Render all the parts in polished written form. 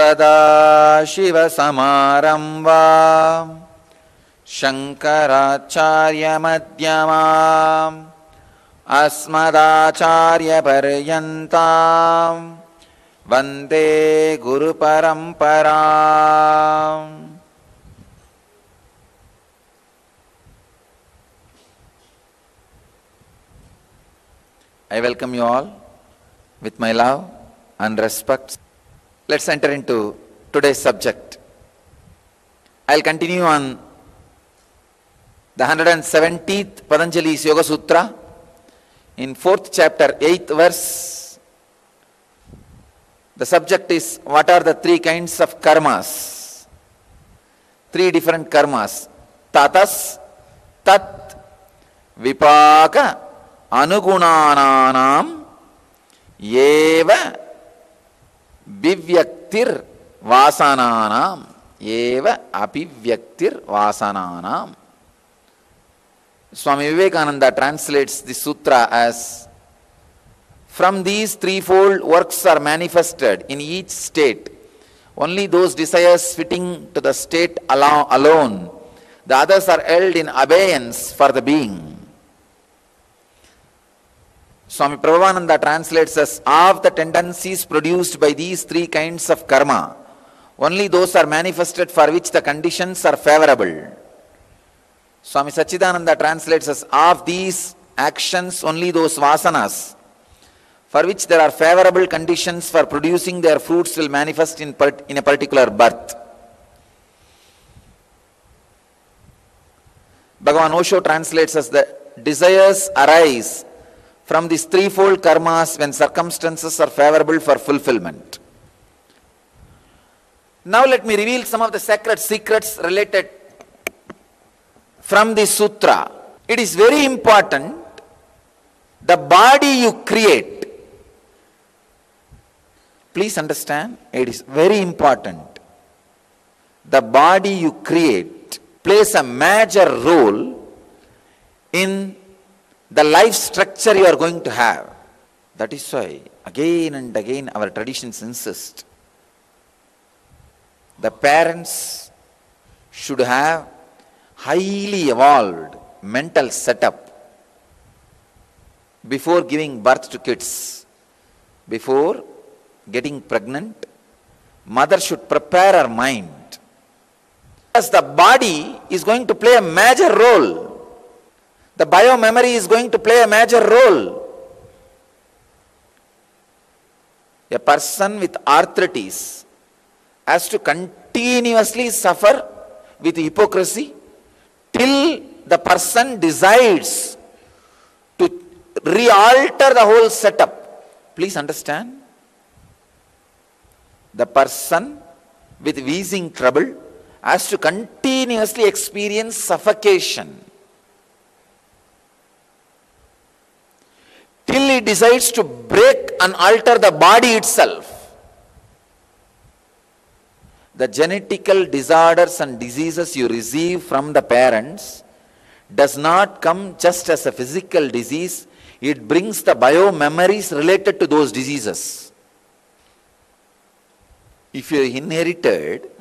Sadashivasamarambha Shankaracharya Madhyamam Asmadacharya Paryantam Vande Guru Paramparam. I welcome you all with my love and respect. Let's enter into today's subject. I'll continue on the 170th Patanjali's Yoga Sutra in 4th chapter, 8th verse. The subject is, what are the three kinds of karmas? Three different karmas. Tatas, tat, vipaka, anugunananam, yeva, bivyaktir, vasananam, yeva, apivyaktir, vasananam. Swami Vivekananda translates the sutra as, from these threefold works are manifested in each state. Only those desires fitting to the state alone. The others are held in abeyance for the being. Swami Prabhavananda translates as, of the tendencies produced by these three kinds of karma, only those are manifested for which the conditions are favorable. Swami Sachidananda translates as, of these actions, only those vasanas for which there are favorable conditions for producing their fruits will manifest in a particular birth. Bhagavan Osho translates as, the desires arise from these threefold karmas when circumstances are favorable for fulfillment. Now let me reveal some of the sacred secrets related from this sutra. It is very important, the body you create. Please understand, it is very important. The body you create plays a major role in the life structure you are going to have. That is why again and again our traditions insist, the parents should have highly evolved mental setup before giving birth to kids. Before getting pregnant, mother should prepare her mind, because the body is going to play a major role. The biomemory is going to play a major role. A person with arthritis has to continuously suffer with hypocrisy till the person decides to re-alter the whole setup. Please understand. The person with wheezing trouble has to continuously experience suffocation till he decides to break and alter the body itself. The genetical disorders and diseases you receive from the parents does not come just as a physical disease, it brings the biomemories related to those diseases. If you inherited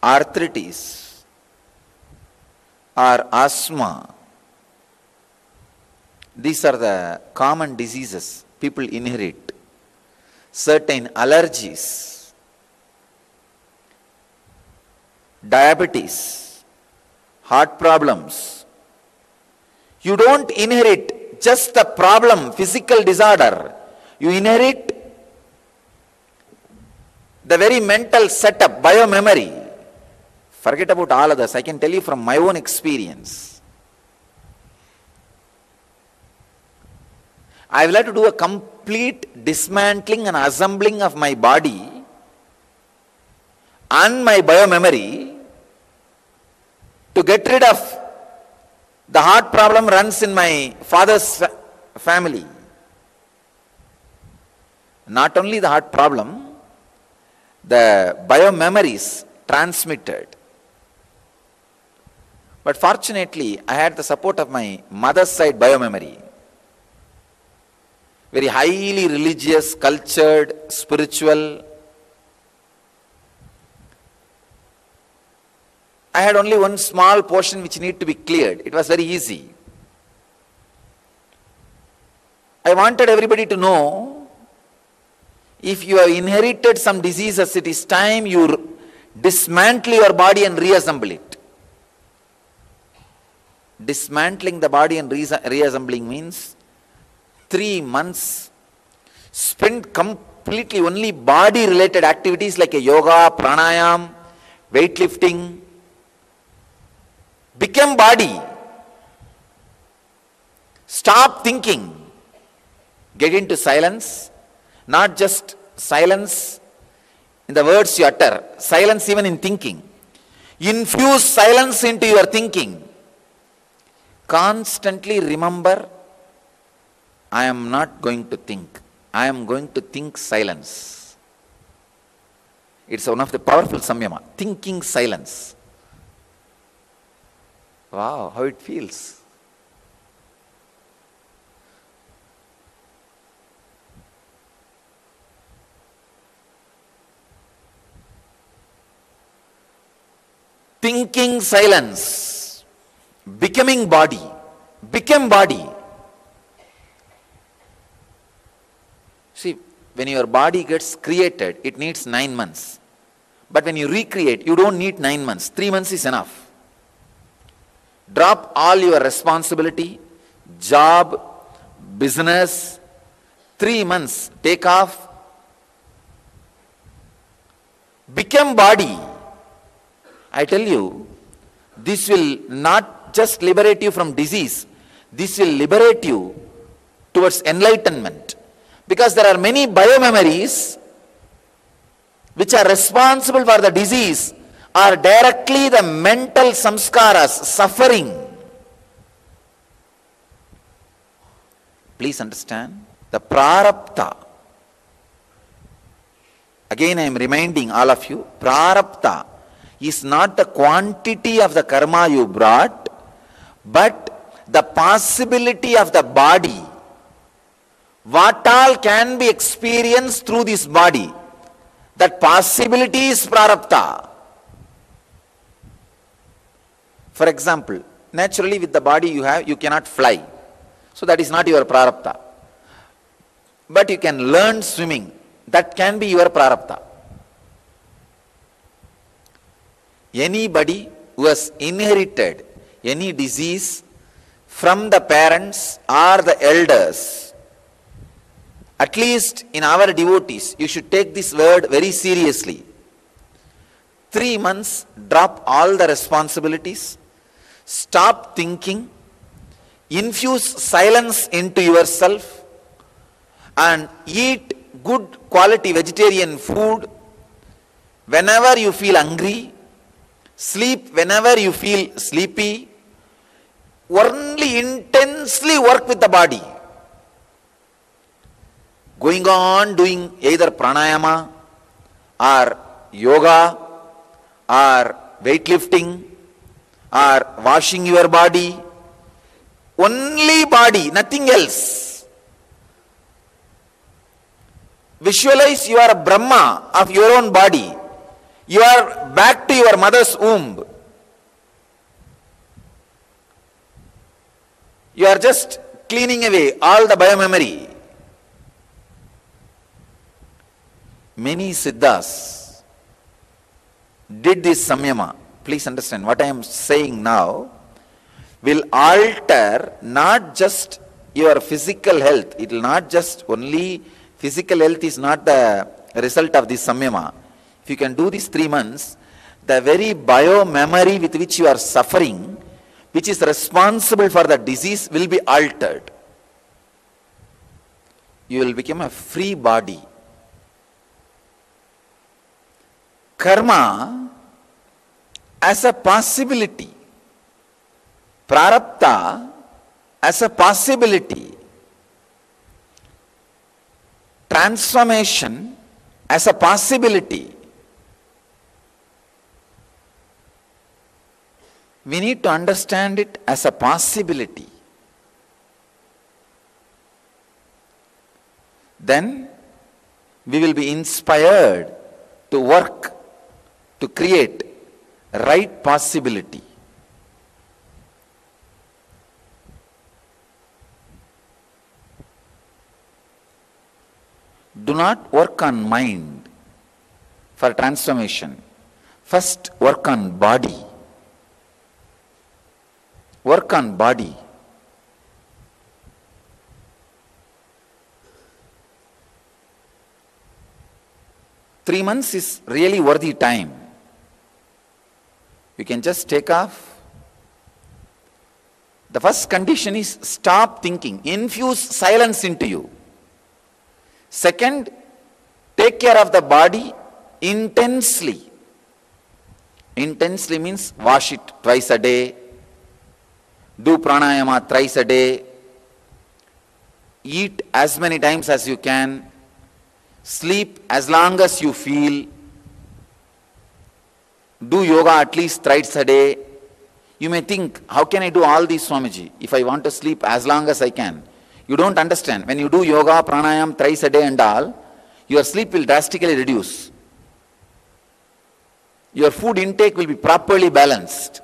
arthritis or asthma, these are the common diseases people inherit. Certain allergies, diabetes, heart problems. You don't inherit just the problem, physical disorder. You inherit the very mental setup, biomemory. Forget about all others. I can tell you from my own experience. I will have to do a complete dismantling and assembling of my body and my biomemory to get rid of the heart problem runs in my father's family. Not only the heart problem, the biomemories transmitted. But fortunately, I had the support of my mother's side biomemory. very highly religious, cultured, spiritual. I had only one small portion which need to be cleared. It was very easy. I wanted everybody to know, if you have inherited some diseases, it is time you dismantle your body and reassemble it. Dismantling the body and reassembling means 3 months spent completely only body related activities like a yoga, pranayama, weightlifting. Become body. Stop thinking. Get into silence. Not just silence in the words you utter, silence even in thinking. Infuse silence into your thinking. Constantly remember, I am not going to think. I am going to think silence. It's one of the powerful samyama. Thinking silence. Wow, how it feels. Thinking silence. Becoming body. Become body. See, when your body gets created, it needs 9 months. But when you recreate, you don't need 9 months. 3 months is enough. Drop all your responsibility, job, business. 3 months, take off. Become body. I tell you, this will not just liberate you from disease, this will liberate you towards enlightenment. Because there are many biomemories which are responsible for the disease are directly the mental samskaras, suffering. Please understand, the prarabdha. Again I am reminding all of you, prarabdha is not the quantity of the karma you brought, but the possibility of the body. What all can be experienced through this body? That possibility is prarabdha. For example, naturally with the body you have, you cannot fly. So that is not your prarabdha. But you can learn swimming. That can be your prarabdha. Anybody who has inherited any disease from the parents or the elders, at least in our devotees, you should take this word very seriously. 3 months, drop all the responsibilities, stop thinking, infuse silence into yourself, and eat good quality vegetarian food whenever you feel hungry, sleep whenever you feel sleepy, only intensely work with the body. Going on doing either pranayama or yoga or weightlifting or washing your body. Only body, nothing else. Visualize you are a Brahma of your own body. You are back to your mother's womb. You are just cleaning away all the biomemory. Many siddhas did this samyama. Please understand what I am saying now will alter not just your physical health. It will not just only physical health is not the result of this samyama. If you can do these 3 months, the very bio-memory with which you are suffering, which is responsible for the disease, will be altered. You will become a free body. Karma as a possibility. Prarabdha as a possibility. Transformation as a possibility. We need to understand it as a possibility. then we will be inspired to work, to create right possibility. Do not work on mind for transformation. First, work on body. Work on body. Three months is really worthy time. You can just take off. The first condition is stop thinking. Infuse silence into you. Second, take care of the body intensely. Intensely means wash it twice a day, do pranayama thrice a day, eat as many times as you can, sleep as long as you feel, do yoga at least thrice a day. You may think, how can I do all these, Swamiji, if I want to sleep as long as I can? You don't understand. When you do yoga, pranayama thrice a day and all, your sleep will drastically reduce. Your food intake will be properly balanced.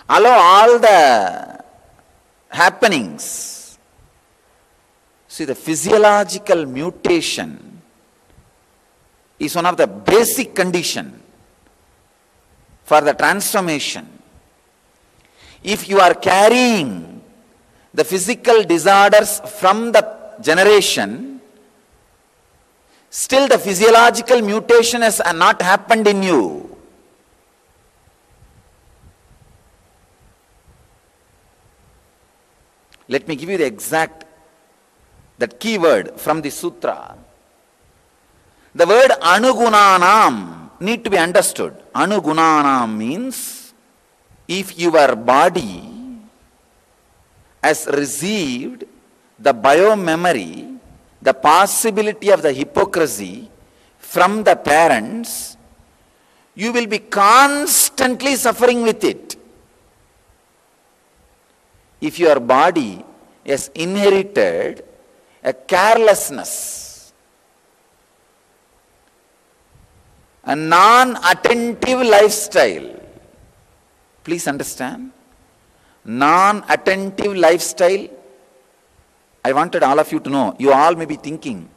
Allow all the happenings. See, the physiological mutation is one of the basic conditions for the transformation. If you are carrying the physical disorders from the generation, still the physiological mutation has not happened in you. Let me give you the exact, that key word from the sutra. The word anugunanam need to be understood. Anugunanam means, if your body has received the biomemory, the possibility of the hypocrisy from the parents, you will be constantly suffering with it. If your body has inherited a carelessness, a non-attentive lifestyle, please understand, non-attentive lifestyle, I wanted all of you to know, you all may be thinking,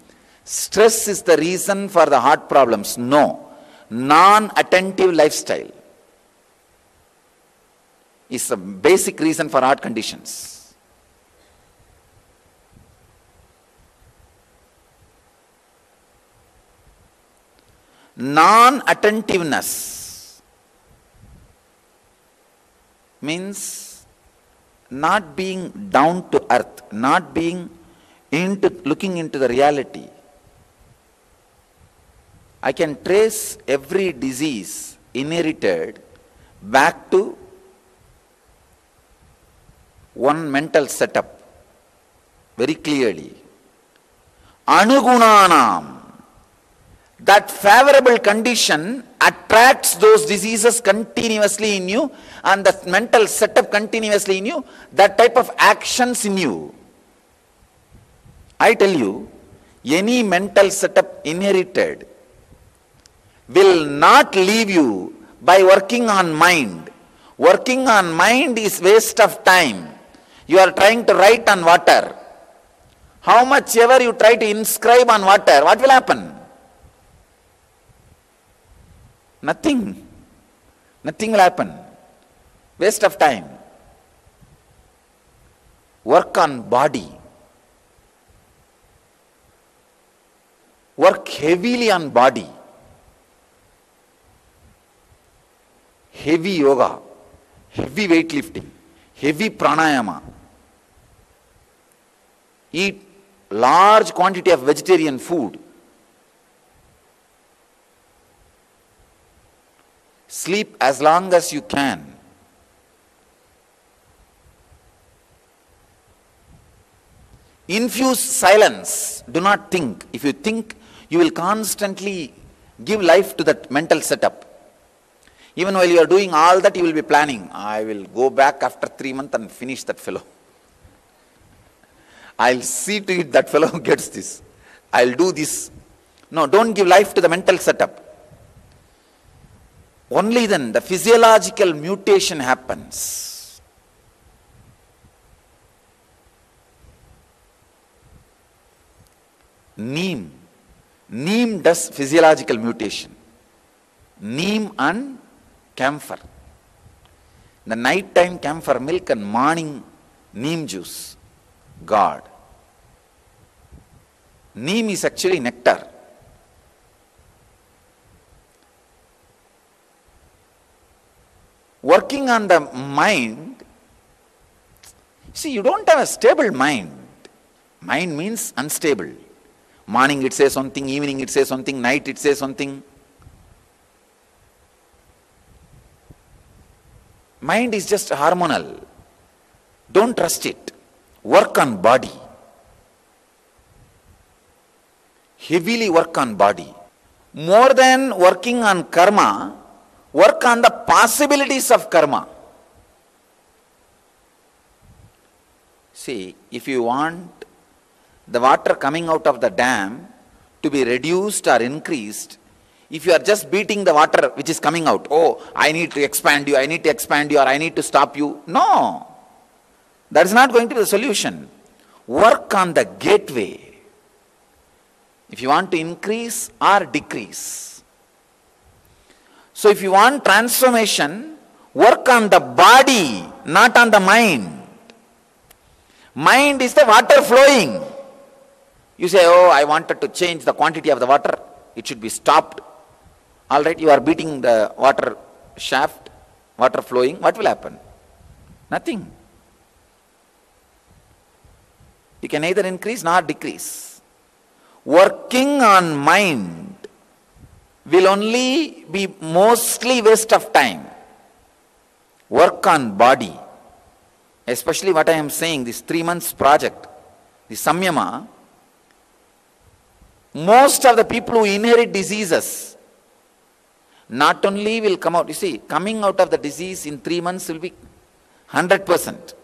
stress is the reason for the heart problems. No. Non-attentive lifestyle is a basic reason for heart conditions. Non-attentiveness means not being down to earth, not being looking into the reality. I can trace every disease inherited back to one mental setup very clearly. Anugunanam, that favorable condition attracts those diseases continuously in you, and the mental setup continuously in you, that type of actions in you. I tell you, any mental setup inherited will not leave you by working on mind. Working on mind is waste of time. You are trying to write on water. How much ever you try to inscribe on water, what will happen? Nothing. Nothing will happen. Waste of time. Work on body. Work heavily on body. Heavy yoga, heavy weightlifting, heavy pranayama. Eat large quantity of vegetarian food. Sleep as long as you can. Infuse silence. Do not think. If you think, you will constantly give life to that mental setup. Even while you are doing all that, you will be planning. I will go back after 3 months and finish that fellow. I'll see to it that fellow gets this. I'll do this. No, don't give life to the mental setup. Only then the physiological mutation happens. Neem. Neem does physiological mutation. Neem and camphor. The night time camphor milk and morning neem juice. God. Neem is actually nectar. Working on the mind, see, you don't have a stable mind. Mind means unstable. Morning it says something, evening it says something, night it says something. Mind is just hormonal. Don't trust it. Work on body. Heavily work on body. More than working on karma, work on the possibilities of karma. See, if you want the water coming out of the dam to be reduced or increased, if you are just beating the water which is coming out, oh, I need to expand you, I need to expand you, or I need to stop you. No, that is not going to be the solution. Work on the gateway. If you want to increase or decrease. So if you want transformation, work on the body, not on the mind. Mind is the water flowing. You say, oh, I wanted to change the quantity of the water. It should be stopped. All right, you are beating the water shaft, water flowing. What will happen? Nothing. You can neither increase nor decrease. Working on mind will only be mostly waste of time. Work on body. Especially what I am saying, this 3 months project, the samyama, most of the people who inherit diseases not only will come out, you see, coming out of the disease in 3 months will be 100%.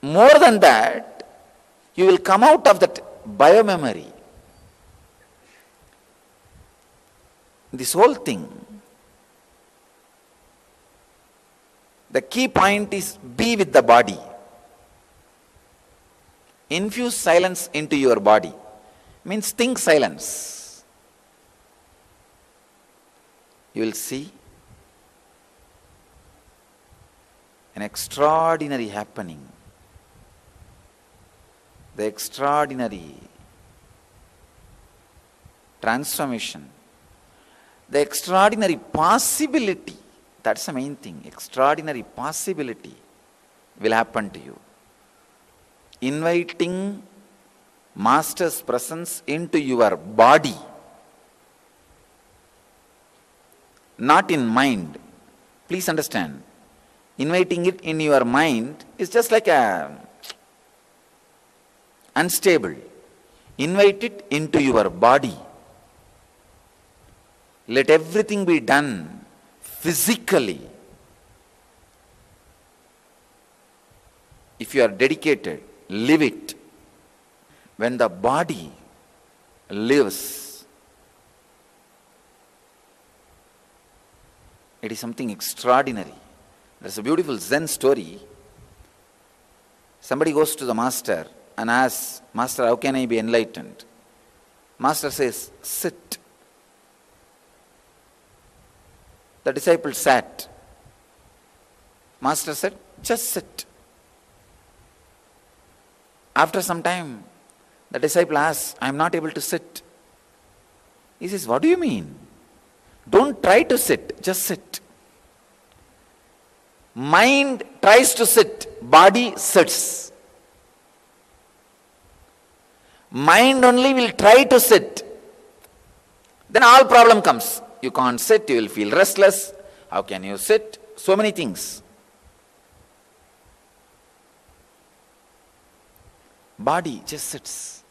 More than that, you will come out of that biomemory. This whole thing, the key point is be with the body. Infuse silence into your body. Means think silence. You will see an extraordinary happening. The extraordinary transformation. The extraordinary possibility. That's the main thing. Extraordinary possibility will happen to you. Inviting Master's presence into your body. Not in mind. Please understand. Inviting it in your mind is just like a unstable. Invite it into your body. Let everything be done physically. If you are dedicated, live it. When the body lives, it is something extraordinary. There's a beautiful Zen story. Somebody goes to the master and asks, Master, how can I be enlightened? Master says, sit. The disciple sat. Master said, just sit. After some time, the disciple asks, I am not able to sit. He says, what do you mean? Don't try to sit, just sit. Mind tries to sit, body sits. Mind only will try to sit. Then all problem comes. You can't sit, you will feel restless. How can you sit? So many things. Body just sits.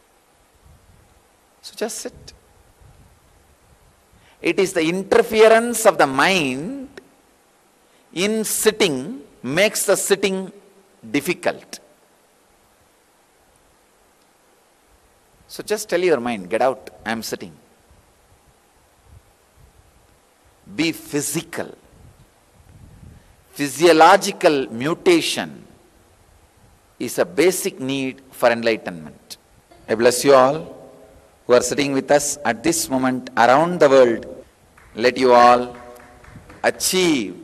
So just sit. It is the interference of the mind in sitting makes the sitting difficult. So just tell your mind, get out, I am sitting. Be physical. Physiological mutation is a basic need for enlightenment. I bless you all who are sitting with us at this moment around the world. Let you all achieve,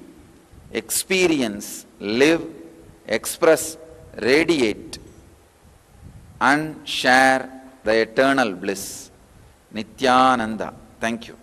experience, live, express, radiate, and share the eternal bliss. Nithyananda. Thank you.